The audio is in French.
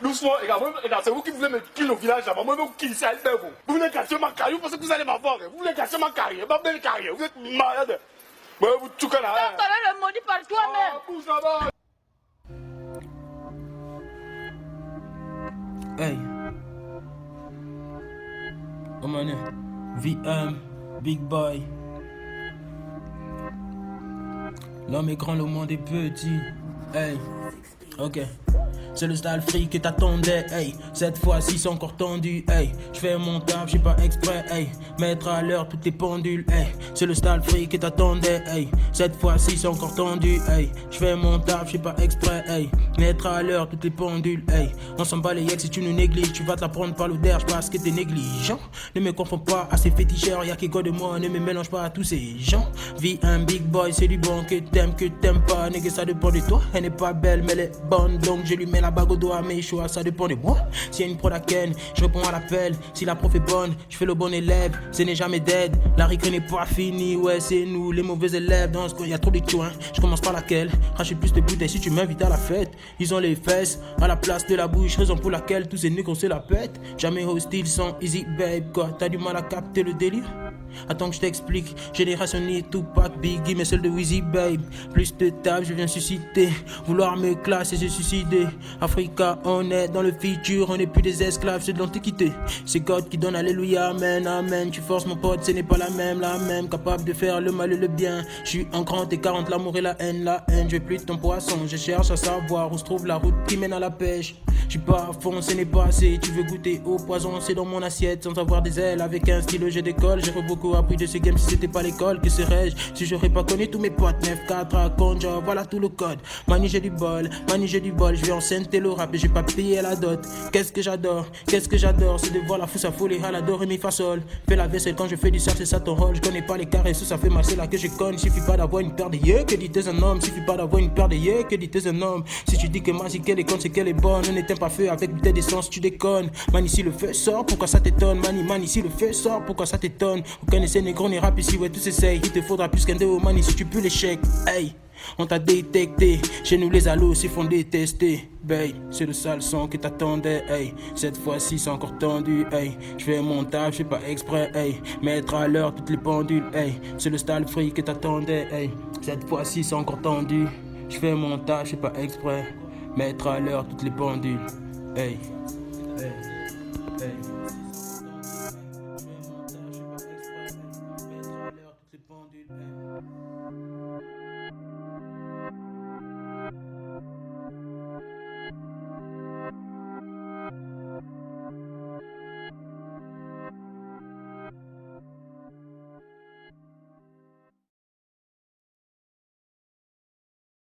Doucement, regarde, c'est vous qui voulez me kill au village là-bas. Moi, vous kill, c'est Albert, vous. Vous voulez casser ma carrière, vous pensez que vous allez m'avoir. Vous voulez casser ma carrière, ma belle carrière. Vous êtes malade. Ouais, vous tout là. Tu as le maudit par toi-même. Ah, bouge là-bas. Hey. Oh man, VM, Big Boy. L'homme est grand, le monde est petit. Hey, ok. C'est le style free que t'attendais, hey. Cette fois-ci c'est encore tendu, hey. J'fais mon taf, j'suis pas exprès, hey. Mettre à l'heure toutes les pendules, hey. C'est le style free que t'attendais, hey. Cette fois-ci c'est encore tendu, hey. J'fais mon taf, j'suis pas exprès, hey. Mettre à l'heure toutes les pendules, hey. On s'en bat les ex si tu nous négliges. Tu vas te la prendre par l'odeur, parce que t'es négligent. Ne me confonds pas à ces féticheurs, y'a qui de moi. Ne me mélange pas à tous ces gens. Vis un big boy, c'est du bon que t'aimes pas. Nègre, ça dépend de toi. Elle n'est pas belle, mais elle est bonne. Donc je lui mets la bague au doigt, mes choix, ça dépend de moi. S'il y a une prod à Ken, je réponds à l'appel. Si la prof est bonne, je fais le bon élève. Ce n'est jamais dead, la récré n'est pas finie. Ouais, c'est nous, les mauvais élèves. Dans ce coin, y'a trop de chouins. Je commence par laquelle? Racher plus de bouteilles si tu m'invites à la fête. Ils ont les fesses à la place de la bouche, raison pour laquelle tous ces négros se la pètent. Jamais hostile sans easy babe, quoi. T'as du mal à capter le délire? Attends que je t'explique. Génération ni Tupac, Biggie, mais celle de Wheezy babe. Plus de table, je viens susciter. Vouloir me classer, se suicider. Africa, on est dans le futur, on n'est plus des esclaves, c'est de l'antiquité. C'est God qui donne alléluia, amen, amen. Tu forces mon pote, ce n'est pas la même. Capable de faire le mal et le bien. Je suis en grand et 40, l'amour et la haine. Je veux plus de ton poisson, je cherche à savoir où se trouve la route qui mène à la pêche. Je suis pas à fond, ce n'est pas assez. Tu veux goûter au poison, c'est dans mon assiette. Sans avoir des ailes, avec un stylo, je décolle. J'ai beaucoup appris de ces games, si c'était pas l'école, que serais-je si j'aurais pas connu tous mes potes? 9-4 à Conja, voilà tout le code. Mani, j'ai du bol, je vais en scène, le rap et j'ai pas payé la dot. Qu'est-ce que j'adore, c'est de voir la fousse à folie, à la do, ré, mi, fa, sol. Fais la vaisselle quand je fais du sale, c'est ça ton rôle. Je connais pas les carrés, ça fait mal, c'est là que je conne. Suffit pas d'avoir une paire de yeux, que dit t'es un homme. Suffit pas d'avoir une paire de yeux, que dit t'es un homme. Si tu dis que Mazi qu'elle est conne, c'est qu'elle est bonne. On n'éteint pas feu avec bouteille d'essence, tu déconnes. Man, ici le feu sort, pourquoi ça t'étonne? Man, ici le feu sort, pourquoi ça t'étonne? Vous connaissez négro, ni rap ici, ouais, tous essayent. Il te faudra plus qu'un déo, man, ici tu peux l'échec. Hey, on t'a détecté, chez nous les allos s'y font détester. Babe, c'est le sale son que t'attendais, hey. Cette fois-ci c'est encore tendu, hey. J'fais mon taf, j'fais pas exprès, hey. Mettre à l'heure toutes les pendules, hey. C'est le style free que t'attendais, hey. Cette fois-ci c'est encore tendu. J'fais mon taf, j'fais pas exprès. Mettre à l'heure toutes les pendules, hey. Hey.